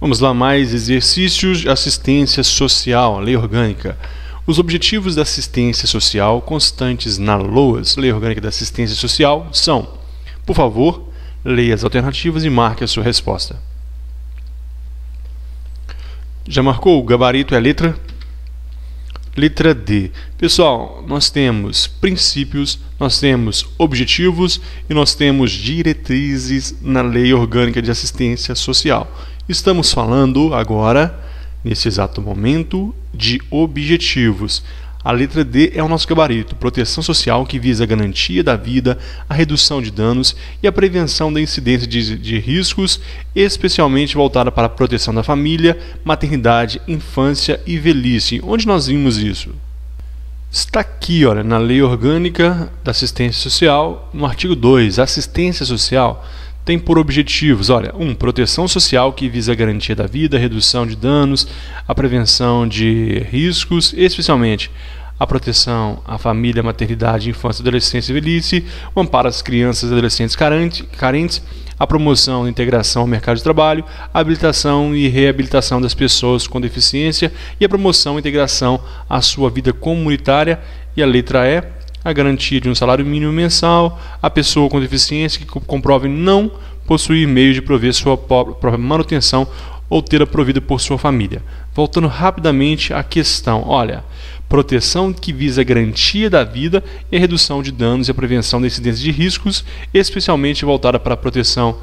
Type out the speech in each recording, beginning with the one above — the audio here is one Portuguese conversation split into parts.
Vamos lá, mais exercícios de assistência social, lei orgânica. Os objetivos da assistência social constantes na LOAS, lei orgânica da assistência social, são: por favor, leia as alternativas e marque a sua resposta. Já marcou? O gabarito é a letra D. Pessoal, nós temos princípios, nós temos objetivos e nós temos diretrizes na Lei Orgânica de Assistência Social. Estamos falando agora, nesse exato momento, de objetivos. A letra D é o nosso gabarito: proteção social que visa a garantia da vida, a redução de danos e a prevenção da incidência de riscos, especialmente voltada para a proteção da família, maternidade, infância e velhice. Onde nós vimos isso? Está aqui, olha, na Lei Orgânica da Assistência Social, no artigo 2, assistência social tem por objetivos, olha, 1. Proteção social que visa a garantia da vida, a redução de danos, a prevenção de riscos, especialmente a proteção à família, maternidade, infância, adolescência e velhice, o amparo às crianças e adolescentes carentes, a promoção da integração ao mercado de trabalho, a habilitação e reabilitação das pessoas com deficiência e a promoção e integração à sua vida comunitária. E a letra E, a garantia de um salário mínimo mensal, a pessoa com deficiência que comprove não possuir meios de prover sua própria manutenção ou ter-a provida por sua família. Voltando rapidamente à questão, olha, proteção que visa a garantia da vida e a redução de danos e a prevenção da incidência de riscos, especialmente voltada para a proteção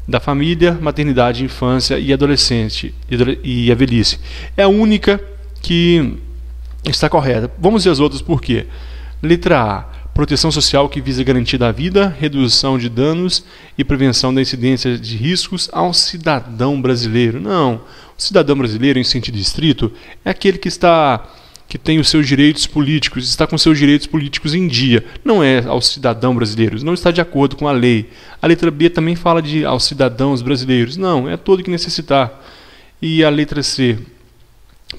da família, maternidade, infância e adolescente e a velhice. É a única que está correta. Vamos ver as outras por quê. Letra A, proteção social que visa a garantia da vida, redução de danos e prevenção da incidência de riscos ao cidadão brasileiro. Não, o cidadão brasileiro, em sentido estrito, é aquele que tem os seus direitos políticos, está com seus direitos políticos em dia. Não é aos cidadãos brasileiros, não está de acordo com a lei. A letra B também fala aos cidadãos brasileiros. Não, é todo que necessitar. E a letra C,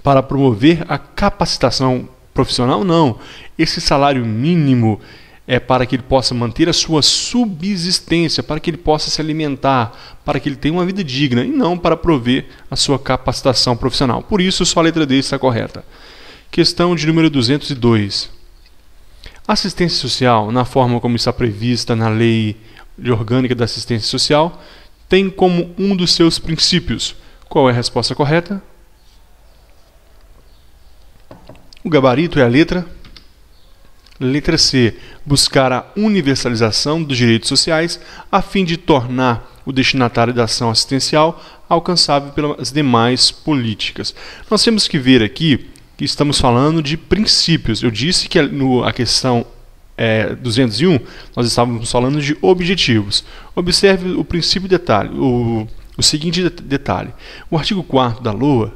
para promover a capacitação profissional, não. Esse salário mínimo é para que ele possa manter a sua subsistência, para que ele possa se alimentar, para que ele tenha uma vida digna, e não para prover a sua capacitação profissional. Por isso, só a letra D está correta. Questão de número 202. Assistência social, na forma como está prevista na Lei Orgânica da Assistência Social, tem como um dos seus princípios. Qual é a resposta correta? O gabarito é a letra C. Buscar a universalização dos direitos sociais a fim de tornar o destinatário da ação assistencial alcançável pelas demais políticas. Nós temos que ver aqui que estamos falando de princípios. Eu disse que a questão 201 nós estávamos falando de objetivos. Observe o princípio detalhe, o seguinte detalhe. O artigo 4º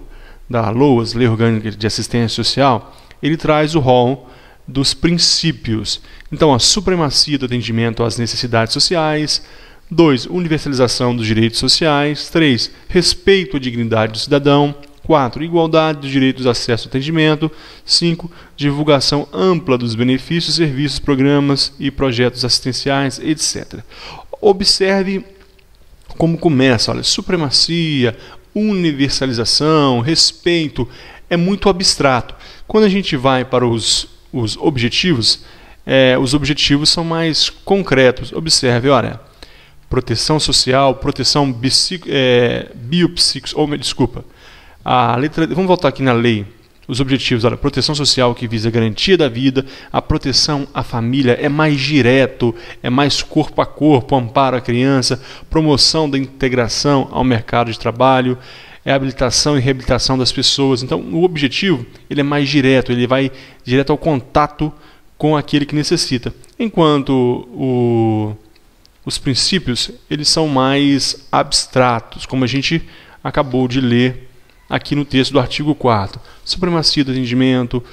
da LOAS, Lei Orgânica de Assistência Social, ele traz o rol dos princípios. Então, a supremacia do atendimento às necessidades sociais. 2. Universalização dos direitos sociais. 3. Respeito à dignidade do cidadão. 4. Igualdade dos direitos de acesso ao atendimento. 5. Divulgação ampla dos benefícios, serviços, programas e projetos assistenciais, etc. Observe como começa. Olha, supremacia, universalização, respeito, é muito abstrato. Quando a gente vai para os objetivos, os objetivos são mais concretos. Observe, olha, proteção social, proteção vamos voltar aqui na lei. Os objetivos, olha, proteção social que visa a garantia da vida, a proteção à família é mais direto, é mais corpo a corpo, amparo à criança, promoção da integração ao mercado de trabalho, é a habilitação e reabilitação das pessoas. Então, o objetivo ele é mais direto, ele vai direto ao contato com aquele que necessita. Enquanto os princípios eles são mais abstratos, como a gente acabou de ler aqui no texto do artigo 4º. Supremacia do atendimento,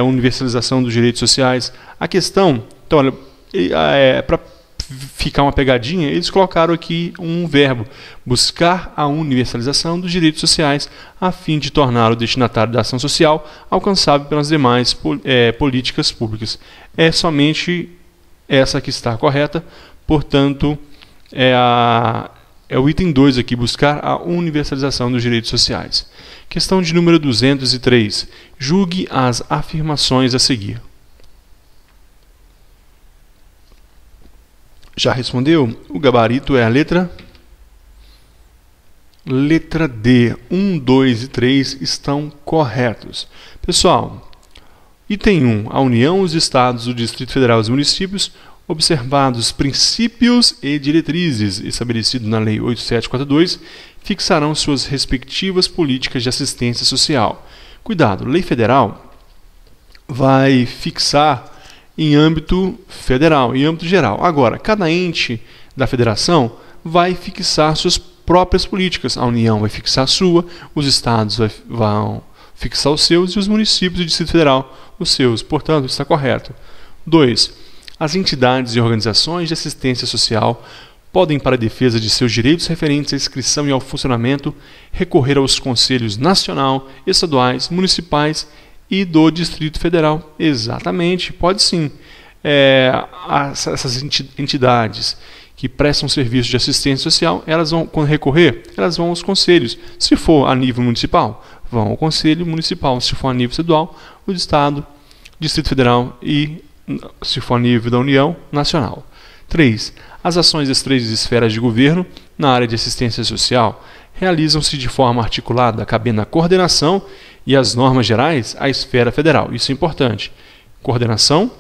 universalização dos direitos sociais. A questão, então, olha, para ficar uma pegadinha, eles colocaram aqui um verbo: buscar a universalização dos direitos sociais a fim de tornar o destinatário da ação social alcançável pelas demais políticas públicas. É somente essa que está correta, portanto, é a É o item 2 aqui, buscar a universalização dos direitos sociais. Questão de número 203. Julgue as afirmações a seguir. Já respondeu? O gabarito é a letra D. 1, 2 e 3 estão corretos. Pessoal, item 1. A União, os Estados, o Distrito Federal e os municípios, observados princípios e diretrizes estabelecidos na Lei 8742, fixarão suas respectivas políticas de assistência social. Cuidado, lei federal vai fixar em âmbito federal, em âmbito geral. Agora, cada ente da federação vai fixar suas próprias políticas. A União vai fixar a sua, os estados vão fixar os seus e os municípios e o Distrito Federal os seus. Portanto, está correto. 2. As entidades e organizações de assistência social podem, para a defesa de seus direitos referentes à inscrição e ao funcionamento, recorrer aos conselhos nacional, estaduais, municipais e do Distrito Federal. Exatamente, pode sim. Essas entidades que prestam serviço de assistência social, elas vão, quando recorrer, elas vão aos conselhos. Se for a nível municipal, vão ao Conselho Municipal. Se for a nível estadual, o Estado, Distrito Federal e, se for a nível da União, nacional. 3. As ações das 3 esferas de governo na área de assistência social realizam-se de forma articulada, cabendo a coordenação e as normas gerais à esfera federal. Isso é importante. Coordenação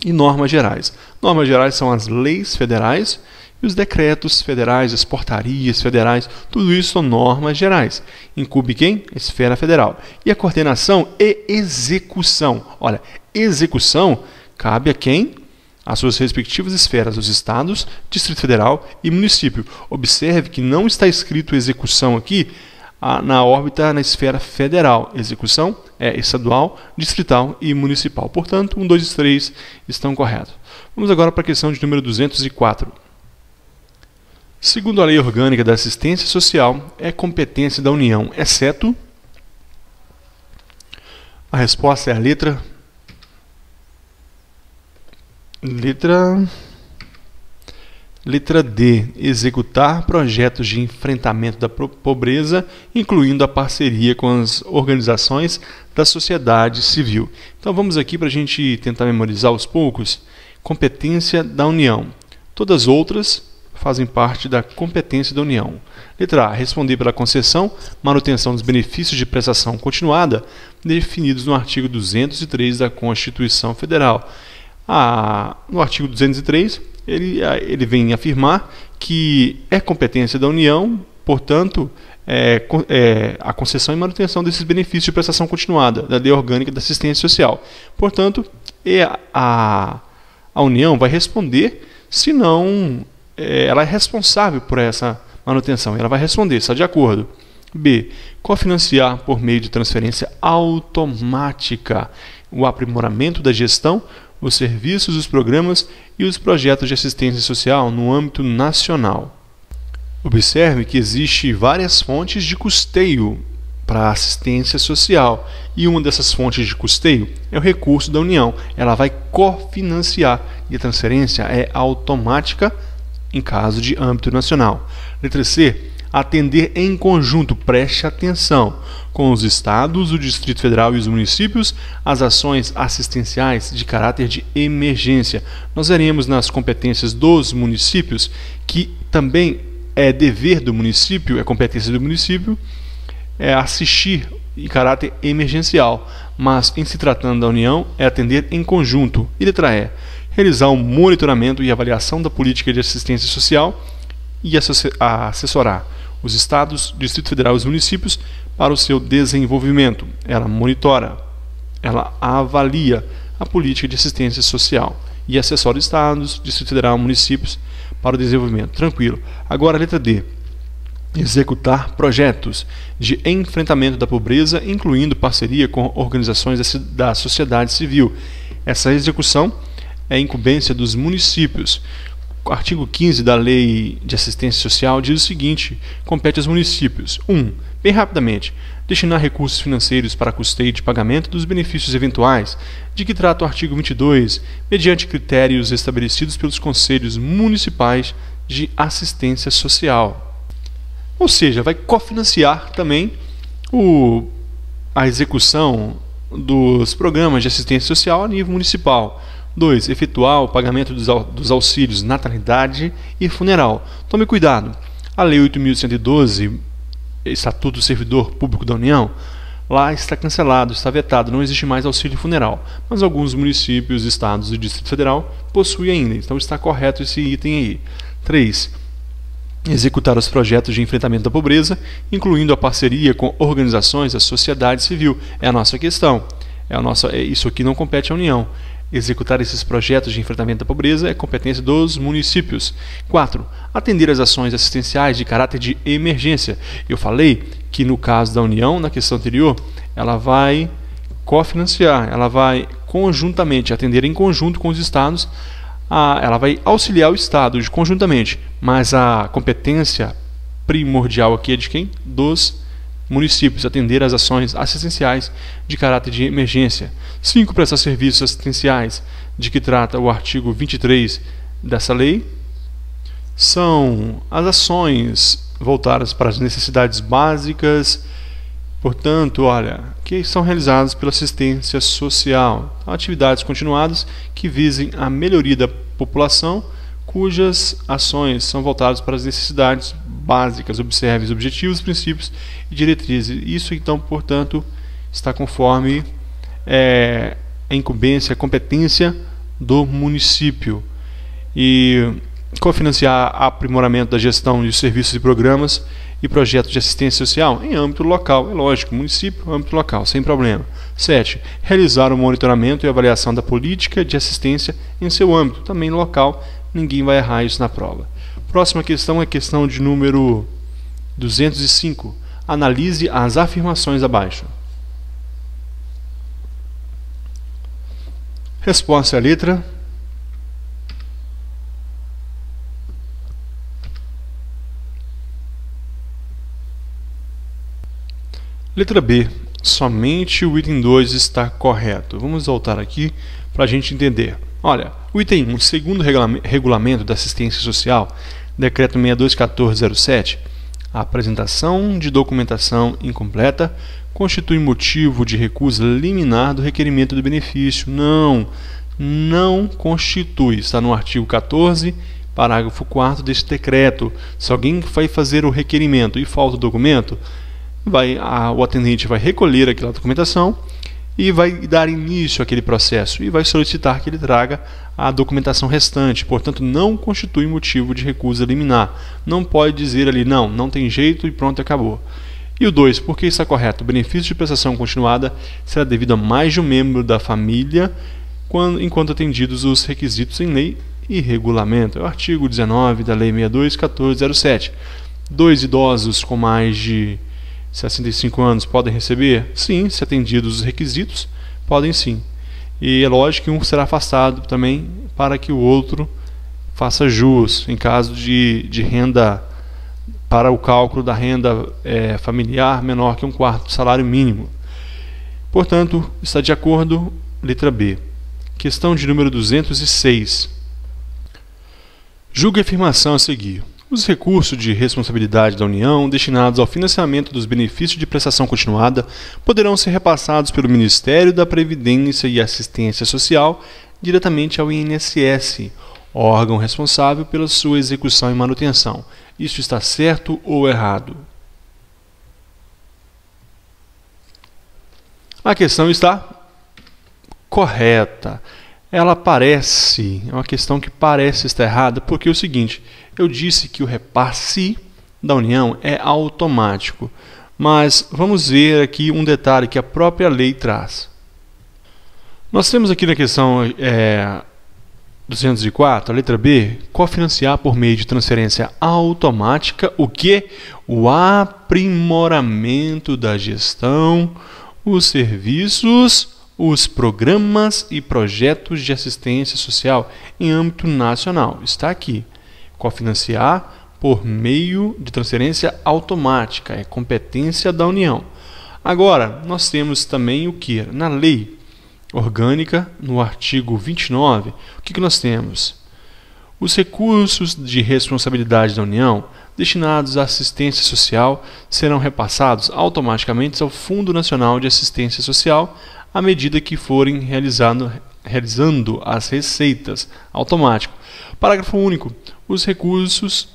e normas gerais. Normas gerais são as leis federais e os decretos federais, as portarias federais, tudo isso são normas gerais. Incube quem? A esfera federal. E a coordenação e execução. Olha, execução cabe a quem? As suas respectivas esferas, os estados, Distrito Federal e município. Observe que não está escrito execução aqui na órbita, na esfera federal. Execução é estadual, distrital e municipal. Portanto, 1, 2 e 3 estão corretos. Vamos agora para a questão de número 204. Segundo a Lei Orgânica da Assistência Social, é competência da União, exceto... A resposta é a letra D. Executar projetos de enfrentamento da pobreza, incluindo a parceria com as organizações da sociedade civil. Então vamos aqui para a gente tentar memorizar aos poucos. Competência da União. Todas as outras fazem parte da competência da União. Letra A. Responder pela concessão, manutenção dos benefícios de prestação continuada definidos no artigo 203 da Constituição Federal. No artigo 203, ele vem afirmar que é competência da União, portanto, a concessão e manutenção desses benefícios de prestação continuada da Lei Orgânica da Assistência Social. Portanto, a União vai responder se não... ela é responsável por essa manutenção, ela vai responder, está de acordo. B. Cofinanciar por meio de transferência automática o aprimoramento da gestão, os serviços, os programas e os projetos de assistência social no âmbito nacional. Observe que existem várias fontes de custeio para a assistência social e uma dessas fontes de custeio é o recurso da União. Ela vai cofinanciar e a transferência é automática em caso de âmbito nacional. Letra C. Atender em conjunto, preste atenção, com os estados, o Distrito Federal e os municípios, as ações assistenciais de caráter de emergência. Nós veremos nas competências dos municípios, que também é dever do município, é competência do município, assistir em caráter emergencial, mas em se tratando da União, é atender em conjunto. E letra E. Realizar um monitoramento e avaliação da política de assistência social e assessorar os estados, Distrito Federal e os municípios para o seu desenvolvimento. Ela monitora, ela avalia a política de assistência social e assessora estados, Distrito Federal e municípios para o desenvolvimento. Tranquilo. Agora a letra D. Executar projetos de enfrentamento da pobreza, incluindo parceria com organizações da sociedade civil. Essa execução é incumbência dos municípios. O artigo 15 da Lei de Assistência Social diz o seguinte: compete aos municípios. 1. Bem rapidamente, destinar recursos financeiros para custeio de pagamento dos benefícios eventuais, de que trata o artigo 22, mediante critérios estabelecidos pelos conselhos municipais de assistência social. Ou seja, vai cofinanciar também a execução dos programas de assistência social a nível municipal. 2. Efetuar o pagamento dos auxílios natalidade e funeral. Tome cuidado. A Lei 8.112, Estatuto do Servidor Público da União, lá está cancelado, está vetado, não existe mais auxílio funeral. Mas alguns municípios, estados e Distrito Federal possuem ainda, então está correto esse item aí. 3. Executar os projetos de enfrentamento da pobreza, incluindo a parceria com organizações da sociedade civil. É a nossa questão. Isso aqui não compete à União. Executar esses projetos de enfrentamento da pobreza é competência dos municípios. 4. Atender às ações assistenciais de caráter de emergência. Eu falei que no caso da União, na questão anterior, ela vai cofinanciar, ela vai conjuntamente atender em conjunto com os estados, ela vai auxiliar o estado conjuntamente, mas a competência primordial aqui é de quem? Dos municípios, atender às ações assistenciais de caráter de emergência. 5. Prestar serviços assistenciais, de que trata o artigo 23 dessa lei. São as ações voltadas para as necessidades básicas, portanto, que são realizadas pela assistência social. Atividades continuadas que visem a melhoria da população, cujas ações são voltadas para as necessidades básicas. Observe os objetivos, princípios e diretrizes. Isso, então, portanto, está conforme a incumbência, a competência do município. E cofinanciar aprimoramento da gestão de serviços e programas e projetos de assistência social em âmbito local. É lógico, município, âmbito local, sem problema. 7. Realizar o monitoramento e avaliação da política de assistência em seu âmbito, também local. Ninguém vai errar isso na prova. Próxima questão é a questão de número 205. Analise as afirmações abaixo. Resposta à letra. Letra B. Somente o item 2 está correto. Vamos voltar aqui para a gente entender. Olha, o item 1, segundo regulamento da assistência social, decreto 62.1407, a apresentação de documentação incompleta constitui motivo de recusa liminar do requerimento do benefício. Não constitui. Está no artigo 14, parágrafo 4º deste decreto. Se alguém vai fazer o requerimento e falta o documento, o atendente vai recolher aquela documentação e vai dar início àquele processo e vai solicitar que ele traga a documentação restante. Portanto, não constitui motivo de recusa liminar. Não pode dizer ali, não tem jeito e pronto, acabou. E o 2, por que está correto? O benefício de prestação continuada será devido a mais de um membro da família enquanto atendidos os requisitos em lei e regulamento. É o artigo 19 da Lei 62.1407. 2 idosos com mais de 65 anos podem receber? Sim, se atendidos os requisitos, podem sim. E é lógico que um será afastado também para que o outro faça jus em caso de renda, para o cálculo da renda familiar menor que 1/4 do salário mínimo. Portanto, está de acordo, letra B. Questão de número 206. Julgue a afirmação a seguir. Os recursos de responsabilidade da União destinados ao financiamento dos benefícios de prestação continuada poderão ser repassados pelo Ministério da Previdência e Assistência Social diretamente ao INSS, órgão responsável pela sua execução e manutenção. Isso está certo ou errado? A questão está correta. É uma questão que parece estar errada, porque é o seguinte, eu disse que o repasse da União é automático, mas vamos ver aqui um detalhe que a própria lei traz. Nós temos aqui na questão 204, a letra B, cofinanciar por meio de transferência automática o que? O aprimoramento da gestão, os serviços, os programas e projetos de assistência social em âmbito nacional. Está aqui. Cofinanciar por meio de transferência automática. É competência da União. Agora, nós temos também o que? Na lei orgânica, no artigo 29, o que nós temos? Os recursos de responsabilidade da União destinados à assistência social serão repassados automaticamente ao Fundo Nacional de Assistência Social à medida que forem realizando as receitas. Automático. Parágrafo único. Os recursos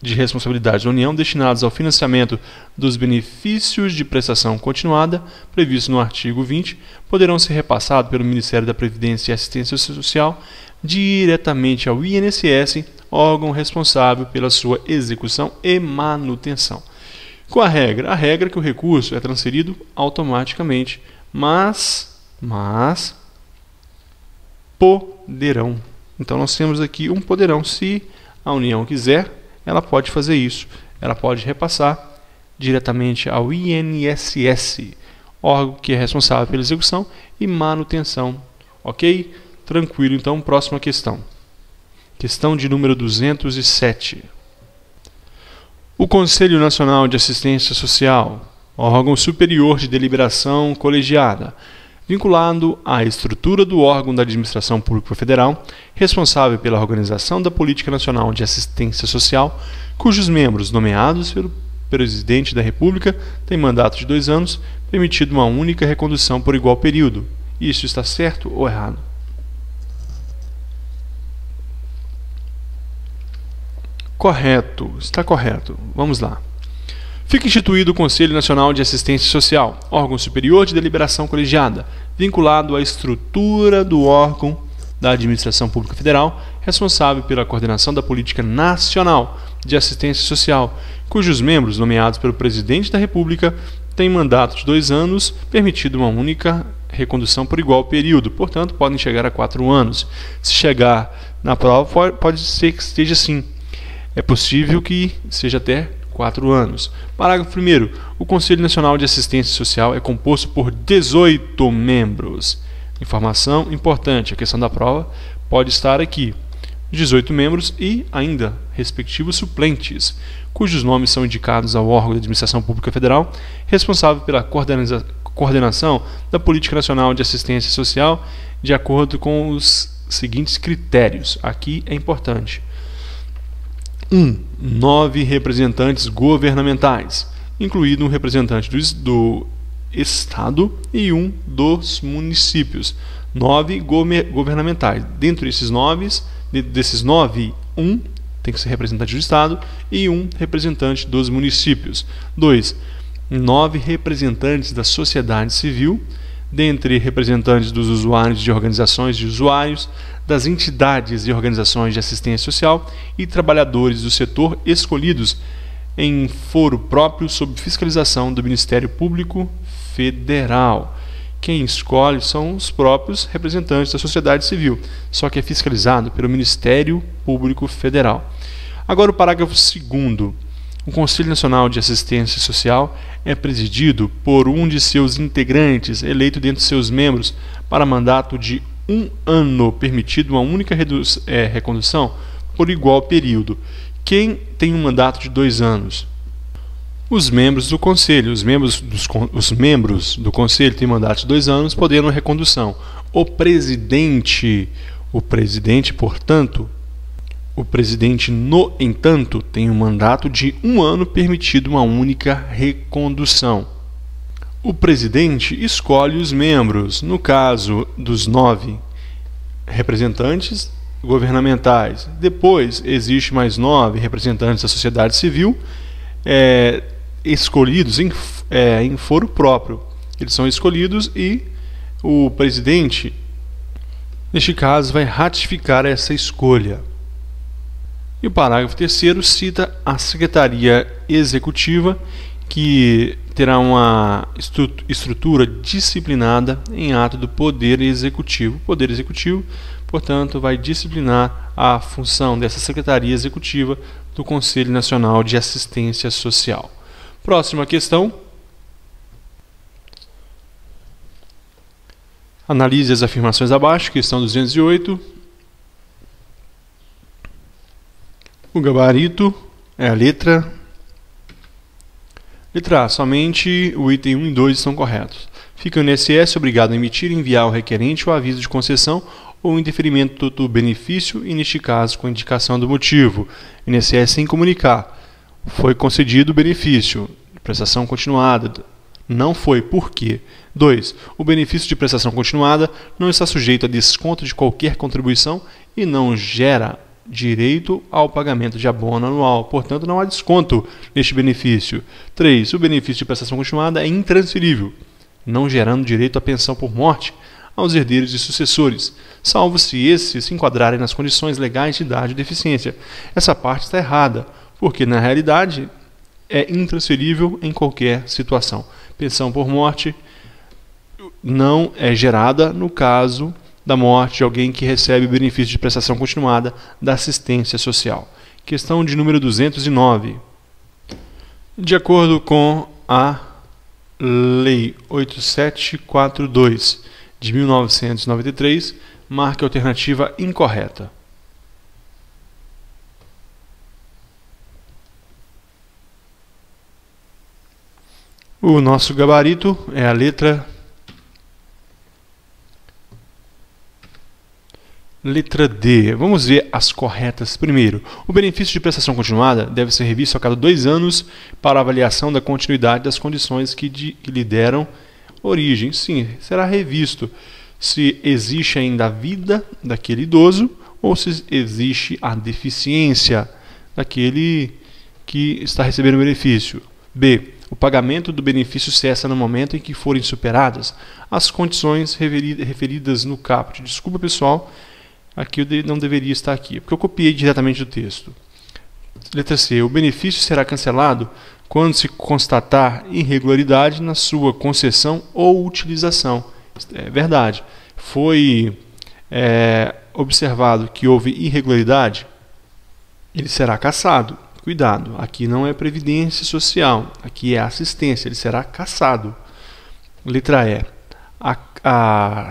de responsabilidade da União destinados ao financiamento dos benefícios de prestação continuada, previsto no artigo 20, poderão ser repassados pelo Ministério da Previdência e Assistência Social diretamente ao INSS, órgão responsável pela sua execução e manutenção. Qual a regra? A regra é que o recurso é transferido automaticamente, mas poderão. Então nós temos aqui um poderão. Se a União quiser, ela pode fazer isso. Ela pode repassar diretamente ao INSS, órgão que é responsável pela execução e manutenção. Ok? Tranquilo. Então, próxima questão. Questão de número 207. O Conselho Nacional de Assistência Social, órgão superior de deliberação colegiada, vinculado à estrutura do órgão da Administração Pública Federal, responsável pela organização da Política Nacional de Assistência Social, cujos membros, nomeados pelo Presidente da República, têm mandato de 2 anos, permitido uma única recondução por igual período. Isso está certo ou errado? Correto, está correto. Vamos lá. Fica instituído o Conselho Nacional de Assistência Social, órgão superior de deliberação colegiada, vinculado à estrutura do órgão da Administração Pública Federal, responsável pela coordenação da Política Nacional de Assistência Social, cujos membros, nomeados pelo Presidente da República, têm mandato de 2 anos, permitido uma única recondução por igual período, portanto, podem chegar a 4 anos. Se chegar na prova, pode ser que esteja assim. É possível que seja até 4 anos. Parágrafo 1º. O Conselho Nacional de Assistência Social é composto por 18 membros. Informação importante, a questão da prova pode estar aqui. 18 membros e ainda respectivos suplentes, cujos nomes são indicados ao órgão da Administração Pública Federal, responsável pela coordenação da Política Nacional de Assistência Social, de acordo com os seguintes critérios. Aqui é importante. 9 representantes governamentais, incluído um representante do Estado e um dos municípios. 9 governamentais. Dentro desses 9, um tem que ser representante do Estado e um representante dos municípios. 2. 9 representantes da sociedade civil, dentre representantes dos usuários de organizações de usuários, das entidades e organizações de assistência social e trabalhadores do setor escolhidos em foro próprio sob fiscalização do Ministério Público Federal. Quem escolhe são os próprios representantes da sociedade civil, só que é fiscalizado pelo Ministério Público Federal. Agora o parágrafo 2º. O Conselho Nacional de Assistência Social é presidido por um de seus integrantes, eleito dentre seus membros, para mandato de 1 ano, permitido uma única recondução por igual período. Quem tem um mandato de 2 anos? Os membros do Conselho. Os membros do Conselho têm mandato de 2 anos, podendo recondução. O presidente, portanto, no entanto, tem um mandato de 1 ano, permitido uma única recondução. O presidente escolhe os membros. No caso dos 9 representantes governamentais, depois existe mais 9 representantes da sociedade civil, escolhidos em foro próprio. Eles são escolhidos e o presidente, neste caso, vai ratificar essa escolha. E o parágrafo 3º cita a Secretaria Executiva, que terá uma estrutura disciplinada em ato do Poder Executivo. O Poder Executivo, portanto, vai disciplinar a função dessa Secretaria Executiva do Conselho Nacional de Assistência Social. Próxima questão. Analise as afirmações abaixo, questão 208. O gabarito é a letra A. Somente o item 1 e 2 estão corretos. Fica o INSS obrigado a emitir e enviar ao requerente o aviso de concessão ou indeferimento do benefício, e neste caso com indicação do motivo. INSS sem comunicar. Foi concedido o benefício de prestação continuada. Não foi. Por quê? 2. O benefício de prestação continuada não está sujeito a desconto de qualquer contribuição e não gera direito ao pagamento de abono anual. Portanto, não há desconto neste benefício. 3. O benefício de prestação continuada é intransferível, não gerando direito à pensão por morte aos herdeiros e sucessores, salvo se esses se enquadrarem nas condições legais de idade e deficiência. Essa parte está errada, porque na realidade é intransferível em qualquer situação. Pensão por morte não é gerada no caso da morte de alguém que recebe benefício de prestação continuada da assistência social. Questão de número 209. De acordo com a Lei 8742 de 1993, marque a alternativa incorreta. O nosso gabarito é a letra D. Vamos ver as corretas primeiro. O benefício de prestação continuada deve ser revisto a cada 2 anos para avaliação da continuidade das condições que lhe deram origem. Sim, será revisto se existe ainda a vida daquele idoso ou se existe a deficiência daquele que está recebendo o benefício. B. O pagamento do benefício cessa no momento em que forem superadas as condições referidas no caput. Desculpa, pessoal, aqui eu não deveria estar aqui, porque eu copiei diretamente do texto. Letra C. O benefício será cancelado quando se constatar irregularidade na sua concessão ou utilização. É verdade. Foi observado que houve irregularidade, ele será cassado. Cuidado, aqui não é previdência social, aqui é assistência, ele será cassado. Letra E. A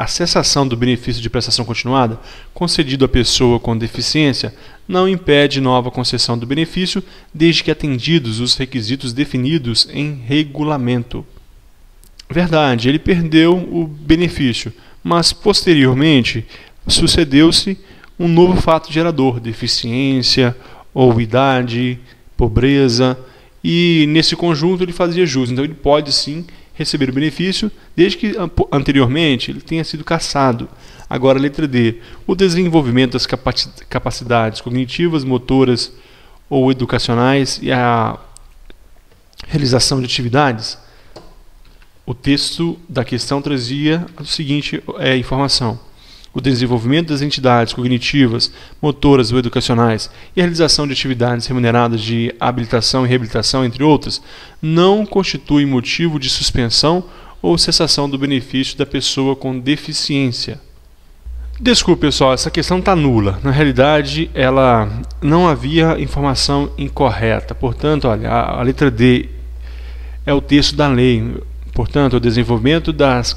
cessação do benefício de prestação continuada concedido à pessoa com deficiência não impede nova concessão do benefício, desde que atendidos os requisitos definidos em regulamento. Verdade, ele perdeu o benefício, mas posteriormente sucedeu-se um novo fato gerador, deficiência ou idade, pobreza, e nesse conjunto ele fazia jus. Então ele pode sim receber o benefício, desde que anteriormente ele tenha sido cassado. Agora, letra D. O desenvolvimento das capacidades cognitivas, motoras ou educacionais e a realização de atividades. O texto da questão trazia a seguinte informação: o desenvolvimento das entidades cognitivas, motoras ou educacionais e a realização de atividades remuneradas de habilitação e reabilitação, entre outras, não constitui motivo de suspensão ou cessação do benefício da pessoa com deficiência. Desculpe, pessoal, essa questão está nula. Na realidade, ela não havia informação incorreta. Portanto, olha, a letra D é o texto da lei. Portanto, o desenvolvimento das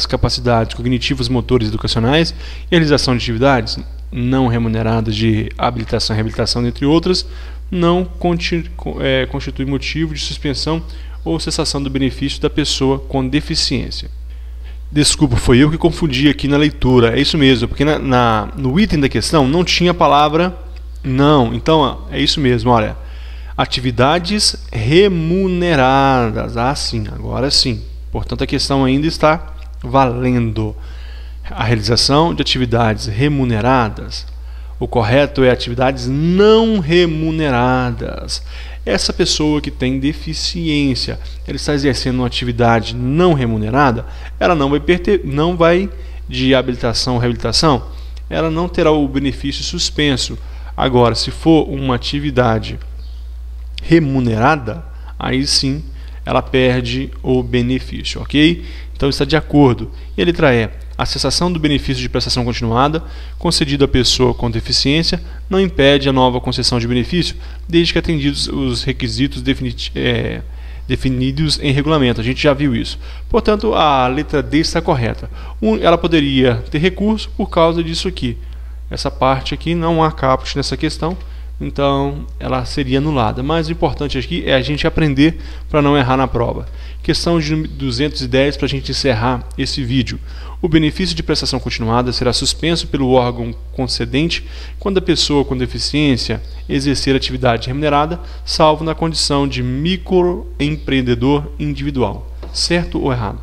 capacidades cognitivas, motoras e educacionais e a realização de atividades não remuneradas de habilitação e reabilitação, entre outras, não constitui motivo de suspensão ou cessação do benefício da pessoa com deficiência. Desculpa, foi eu que confundi aqui na leitura. É isso mesmo, porque no item da questão não tinha a palavra não. Então, é isso mesmo, olha. Atividades remuneradas. Ah, sim, agora sim. Portanto, a questão ainda está valendo. A realização de atividades remuneradas. O correto é atividades não remuneradas. Essa pessoa que tem deficiência, ela está exercendo uma atividade não remunerada, ela não vai de habilitação ou reabilitação, ela não terá o benefício suspenso. Agora, se for uma atividade remunerada, aí sim ela perde o benefício, ok? Então está de acordo. E a letra E. A cessação do benefício de prestação continuada concedido à pessoa com deficiência não impede a nova concessão de benefício, desde que atendidos os requisitos definidos em regulamento. A gente já viu isso. Portanto, a letra D está correta. Ela poderia ter recurso por causa disso aqui. Essa parte aqui não há caput nessa questão, então ela seria anulada. Mas o importante aqui é a gente aprender para não errar na prova. Questão de 210 para a gente encerrar esse vídeo. O benefício de prestação continuada será suspenso pelo órgão concedente quando a pessoa com deficiência exercer atividade remunerada, salvo na condição de microempreendedor individual. Certo ou errado?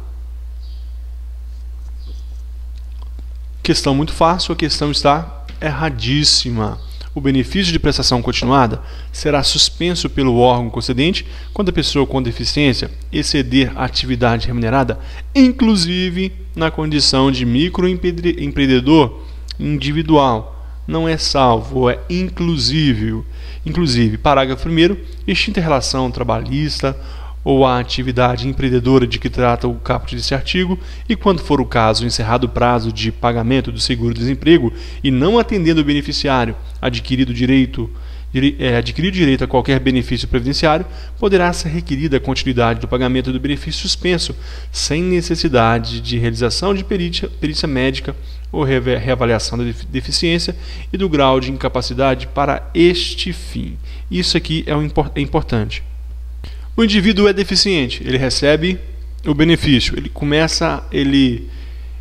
Questão muito fácil, a questão está erradíssima. O benefício de prestação continuada será suspenso pelo órgão concedente quando a pessoa com deficiência exceder a atividade remunerada, inclusive na condição de microempreendedor individual. Não é salvo, é inclusive. Parágrafo 1º, extinta a relação trabalhista ou a atividade empreendedora de que trata o caput desse artigo, e quando for o caso, encerrado o prazo de pagamento do seguro-desemprego e não atendendo o beneficiário adquirido direito a qualquer benefício previdenciário, poderá ser requerida a continuidade do pagamento do benefício suspenso, sem necessidade de realização de perícia médica ou reavaliação da deficiência e do grau de incapacidade para este fim. Isso aqui é importante. O indivíduo é deficiente, ele recebe o benefício, ele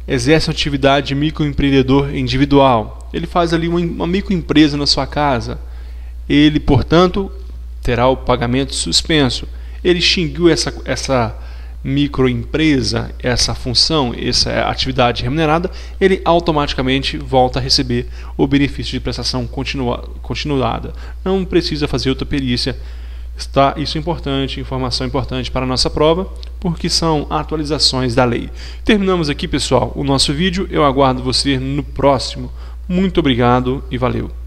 exerce uma atividade de microempreendedor individual, ele faz ali uma microempresa na sua casa, ele, portanto, terá o pagamento suspenso. Ele extinguiu essa microempresa, essa função, essa atividade remunerada, ele automaticamente volta a receber o benefício de prestação continuada. Não precisa fazer outra perícia. Isso é importante, informação importante para a nossa prova, porque são atualizações da lei. Terminamos aqui, pessoal, o nosso vídeo. Eu aguardo você no próximo. Muito obrigado e valeu!